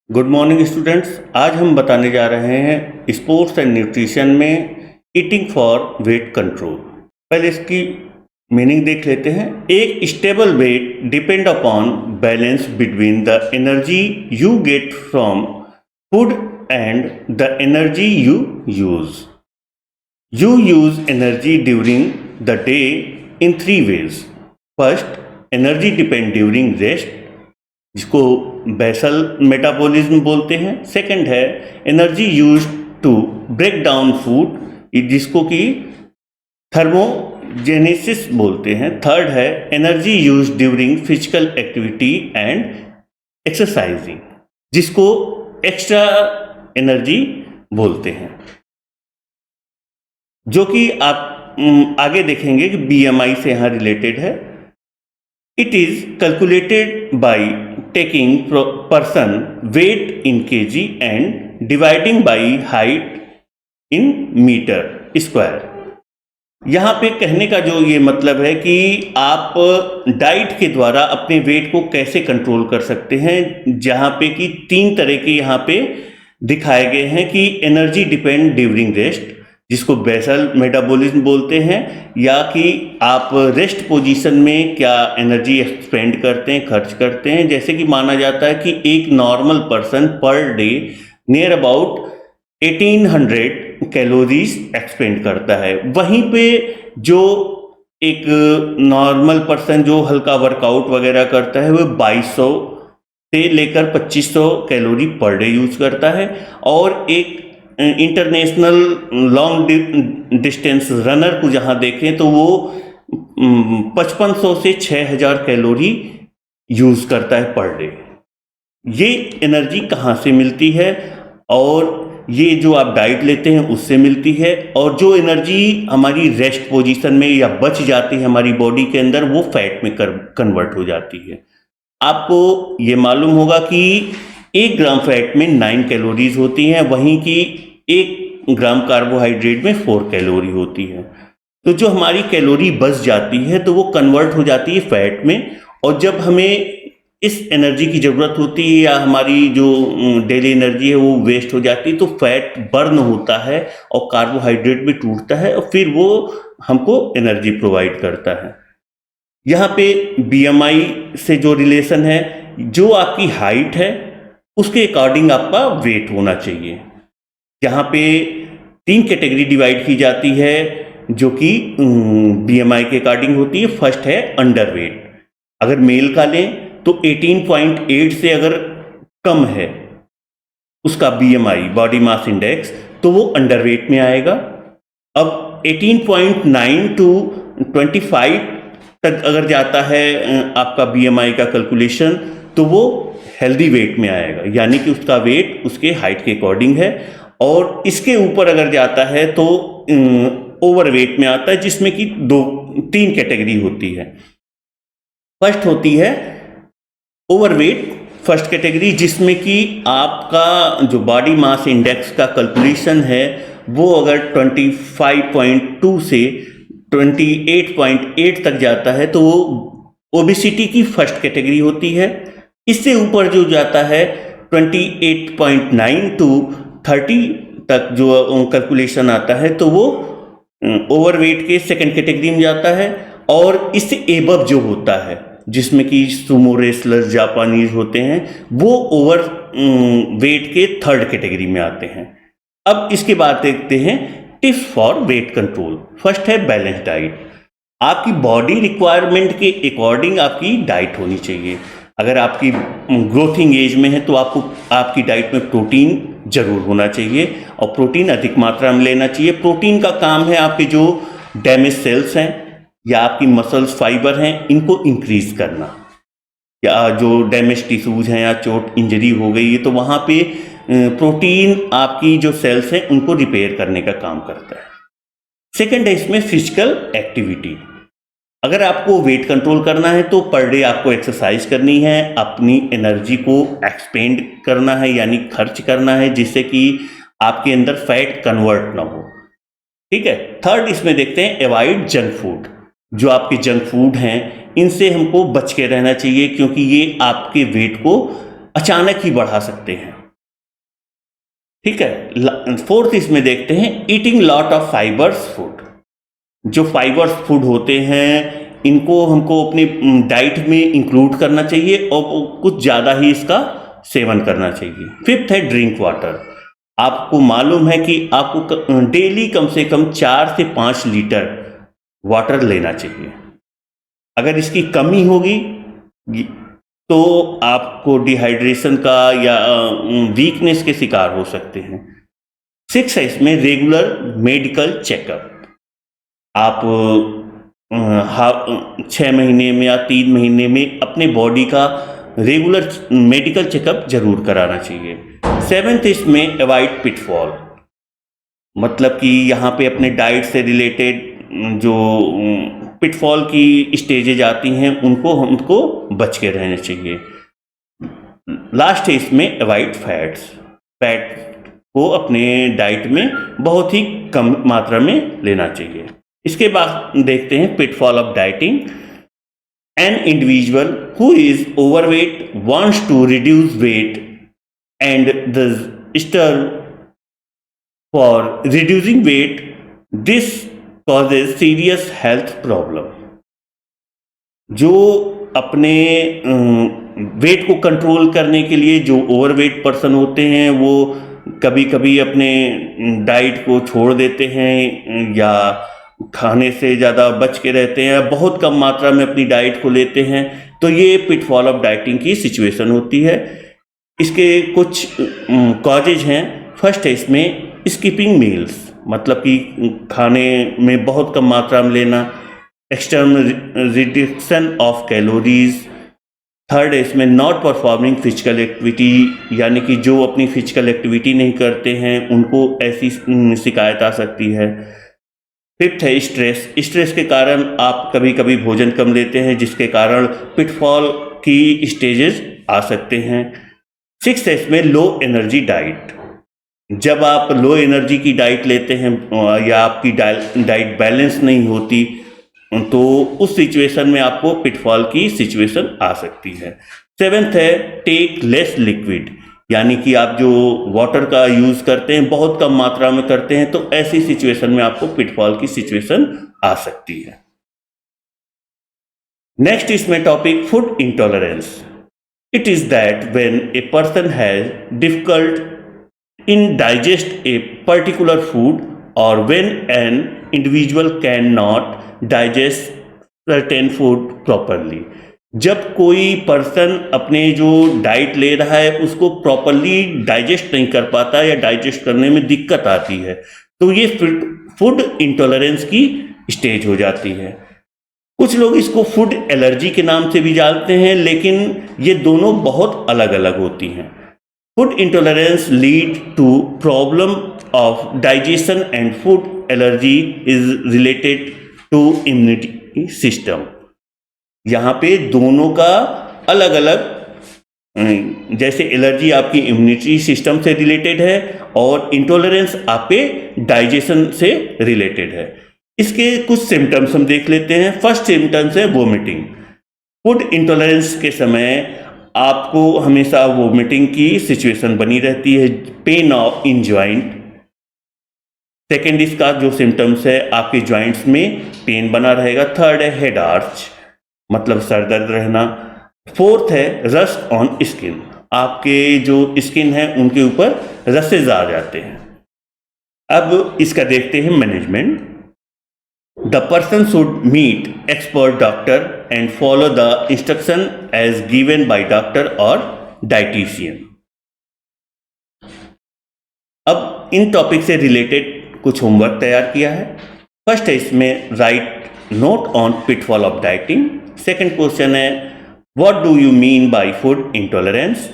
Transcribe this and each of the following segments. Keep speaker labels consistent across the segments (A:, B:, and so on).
A: Good morning students. आज हम बताने जा रहे हैं स्पोर्ट्स एंड न्यूट्रिशन में ईटिंग फॉर वेट कंट्रोल। पहले इसकी मीनिंग देख लेते हैं। एक stable weight depend upon balance between the energy you get from food and the energy you use. You use energy during the day in 3 ways। First, energy depend during rest, जिसको basal metabolism बोलते हैं। Second है energy use to break down food, जिसको कि thermogenesis बोलते हैं। Third है energy use during physical activity and exercising, जिसको एक्स्ट्रा एनर्जी बोलते हैं, जो कि आप आगे देखेंगे कि बीएमआई से यहाँ रिलेटेड है। It is calculated by taking person weight in kg and dividing by height in meter square। यहाँ पे कहने का जो ये मतलब है कि आप डाइट के द्वारा अपने वेट को कैसे कंट्रोल कर सकते हैं, जहाँ पे कि 3 तरह के यहाँ पे दिखाए गए हैं कि एनर्जी डिपेंड ड्यूरिंग रेस्ट, जिसको बेसल मेटाबॉलिज्म बोलते हैं, या कि आप रेस्ट पोजीशन में क्या एनर्जी एक्सपेंड करते हैं, खर्च करते हैं। जैसे कि माना जाता है कि एक normal person per day near about 1800 calories expand करता है। वहीं पे जो एक नॉर्मल पर्सन जो हल्का वर्कआउट वगैरह करता है वो 2200 से लेकर 2500 कैलोरी पर डे यूज करता है, और एक इंटरनेशनल लॉन्ग डिस्टेंस रनर को जहाँ देखें तो वो 5500 से 6000 कैलोरी यूज करता है पर डे। ये एनर्जी कहाँ से मिलती है? और ये जो आप डाइट लेते हैं उससे मिलती है, और जो एनर्जी हमारी रेस्ट पोजीशन में या बच जाती है हमारी बॉडी के अंदर, वो फैट में कन्वर्ट हो जाती है। आपको ये मालूम होगा कि 1 ग्राम फैट में 9 कैलोरीज होती हैं, वहीं की 1 ग्राम कार्बोहाइड्रेट में 4 कैलोरी होती है। तो जो हमारी कैलोरी बच जाती है तो वो कन्वर्ट हो जाती है फैट में, और जब हमें इस एनर्जी की ज़रूरत होती है या हमारी जो डेली एनर्जी है वो वेस्ट हो जाती है, तो फैट बर्न होता है और कार्बोहाइड्रेट भी टूटता है, और फिर वो हमको एनर्जी प्रोवाइड करता है। यहाँ पे बीएमआई से जो रिलेशन है, जो आपकी हाइट है उसके अकॉर्डिंग आपका वेट होना चाहिए। यहाँ पे 3 कैटेगरी डिवाइड की जाती है जो कि बीएमआई के अकॉर्डिंग होती है। फर्स्ट है अंडर वेट। अगर मेल का लें तो 18.8 से अगर कम है उसका बीएमआई बॉडी मास इंडेक्स, तो वो अंडर वेट में आएगा। अब 18.9 टू 25 तक अगर जाता है आपका बीएमआई का कैलकुलेशन, तो वो हेल्दी वेट में आएगा, यानी कि उसका वेट उसके हाइट के अकॉर्डिंग है। और इसके ऊपर अगर जाता है तो ओवर वेट में आता है, जिसमें कि 3 कैटेगरी होती है। फर्स्ट होती है ओवरवेट, फर्स्ट कैटेगरी, जिसमें कि आपका जो बॉडी मास इंडेक्स का कैलकुलेशन है वो अगर 25.2 से 28.8 तक जाता है तो वो ओबेसिटी की फर्स्ट कैटेगरी होती है। इससे ऊपर जो जाता है 28.9 टू 30 तक जो कैलकुलेशन आता है तो वो ओवरवेट के सेकंड कैटेगरी में जाता है। और इससे एबव जो होता है, जिसमें कि सुमो रेसलर्स जापानीज होते हैं, वो ओवर वेट के थर्ड कैटेगरी में आते हैं। अब इसके बाद देखते हैं tips for weight control. First है बैलेंस डाइट। आपकी बॉडी रिक्वायरमेंट के अकॉर्डिंग आपकी डाइट होनी चाहिए। अगर आपकी ग्रोथिंग एज में है तो आपको आपकी डाइट में प्रोटीन जरूर होना चाहिए, और प्रोटीन अधिक मात्रा में लेना चाहिए। प्रोटीन का काम है आपके जो डैमेज सेल्स हैं या आपकी मसल्स फाइबर हैं इनको इंक्रीज करना, या जो डैमेज टिश्यूज हैं या चोट इंजरी हो गई है तो वहाँ पे प्रोटीन आपकी जो सेल्स हैं उनको रिपेयर करने का काम करता है। सेकंड है इसमें फिजिकल एक्टिविटी। अगर आपको वेट कंट्रोल करना है तो पर डे आपको एक्सरसाइज करनी है, अपनी एनर्जी को एक्सपेंड करना है यानी खर्च करना है, जिससे कि आपके अंदर फैट कन्वर्ट ना हो। ठीक है। थर्ड इसमें देखते हैं अवॉइड जंक फूड। जो आपके जंक फूड हैं इनसे हमको बच के रहना चाहिए, क्योंकि ये आपके वेट को अचानक ही बढ़ा सकते हैं। ठीक है। फोर्थ इसमें देखते हैं eating lot of fibres food. जो फाइबर्स फूड होते हैं इनको हमको अपनी डाइट में इंक्लूड करना चाहिए और कुछ ज़्यादा ही इसका सेवन करना चाहिए। फिफ्थ है ड्रिंक वाटर। आपको मालूम है कि आपको डेली कम से कम 4 से 5 लीटर वाटर लेना चाहिए। अगर इसकी कमी होगी तो आपको डिहाइड्रेशन का या वीकनेस के शिकार हो सकते हैं। 6 है इसमें रेगुलर मेडिकल चेकअप। आप 6 महीने में या 3 महीने में अपने बॉडी का रेगुलर मेडिकल चेकअप जरूर कराना चाहिए। 7th इसमें अवॉइड पिटफॉल, मतलब कि यहाँ पे अपने डाइट से रिलेटेड जो पिटफॉल की स्टेजेज आती हैं उनको हमको बच के रहना चाहिए। लास्ट है इसमें अवॉइड फैट्स। फैट को अपने डाइट में बहुत ही कम मात्रा में लेना चाहिए। इसके बाद देखते हैं pitfall of dieting. An individual who is overweight wants to reduce weight and the starve for reducing weight, this causes serious health problem. जो अपने वेट को कंट्रोल करने के लिए जो ओवरवेट पर्सन होते हैं वो कभी कभी अपने डाइट को छोड़ देते हैं या खाने से ज़्यादा बच के रहते हैं, बहुत कम मात्रा में अपनी डाइट को लेते हैं, तो ये पिटफॉल ऑफ डाइटिंग की सिचुएशन होती है। इसके कुछ कॉजेज हैं। फर्स्ट है इसमें स्किपिंग मील्स, मतलब कि खाने में बहुत कम मात्रा में लेना। External reduction of calories. Third है इसमें नॉट परफॉर्मिंग फिजिकल एक्टिविटी, यानी कि जो अपनी फिजिकल एक्टिविटी नहीं करते हैं उनको ऐसी शिकायत आ सकती है। फिफ्थ है स्ट्रेस। स्ट्रेस के कारण आप कभी कभी भोजन कम लेते हैं जिसके कारण पिटफॉल की स्टेजेस आ सकते हैं। सिक्स्थ है इसमें लो एनर्जी डाइट। जब आप लो एनर्जी की डाइट लेते हैं या आपकी डाइट बैलेंस नहीं होती तो उस सिचुएशन में आपको पिटफॉल की सिचुएशन आ सकती है। सेवेंथ है टेक लेस लिक्विड, यानी कि आप जो वाटर का यूज करते हैं बहुत कम मात्रा में करते हैं, तो ऐसी सिचुएशन में आपको पिटफॉल की सिचुएशन आ सकती है। नेक्स्ट इसमें topic food intolerance. It is that when a person has difficult in digest a particular food or when an individual cannot digest certain food properly। जब कोई पर्सन अपने जो डाइट ले रहा है उसको प्रॉपरली डाइजेस्ट नहीं कर पाता या डाइजेस्ट करने में दिक्कत आती है तो ये फूड इंटॉलरेंस की स्टेज हो जाती है। कुछ लोग इसको फूड एलर्जी के नाम से भी जानते हैं, लेकिन ये दोनों बहुत अलग अलग होती हैं। Food intolerance lead to problem of digestion and food allergy is related to immunity system। यहाँ पे दोनों का अलग अलग, जैसे एलर्जी आपकी इम्यूनिटी सिस्टम से रिलेटेड है और इंटॉलरेंस आपके डाइजेशन से रिलेटेड है। इसके कुछ सिम्टम्स हम देख लेते हैं। फर्स्ट सिम्टम्स है वोमिटिंग। फूड इंटॉलरेंस के समय आपको हमेशा वोमिटिंग की सिचुएशन बनी रहती है। Pain of in joint. Second इसका जो सिम्टम्स है आपके ज्वाइंट्स में पेन बना रहेगा। थर्ड है हेड आर्च, मतलब सर दर्द रहना। फोर्थ है रस्ट ऑन स्किन, आपके जो स्किन है उनके ऊपर रसेज आ जाते हैं। अब इसका देखते हैं management. The person should meet expert doctor and follow the instruction as given by doctor or dietitian। अब इन टॉपिक से रिलेटेड कुछ होमवर्क तैयार किया है। फर्स्ट है इसमें write note on pitfall of dieting. Second question है what do you mean by food intolerance.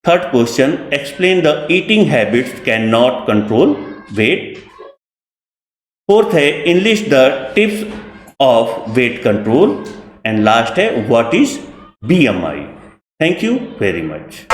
A: Third question explain the eating habits can not control weight. Fourth है enlist the tips of weight control and last है what is BMI। Thank you very much.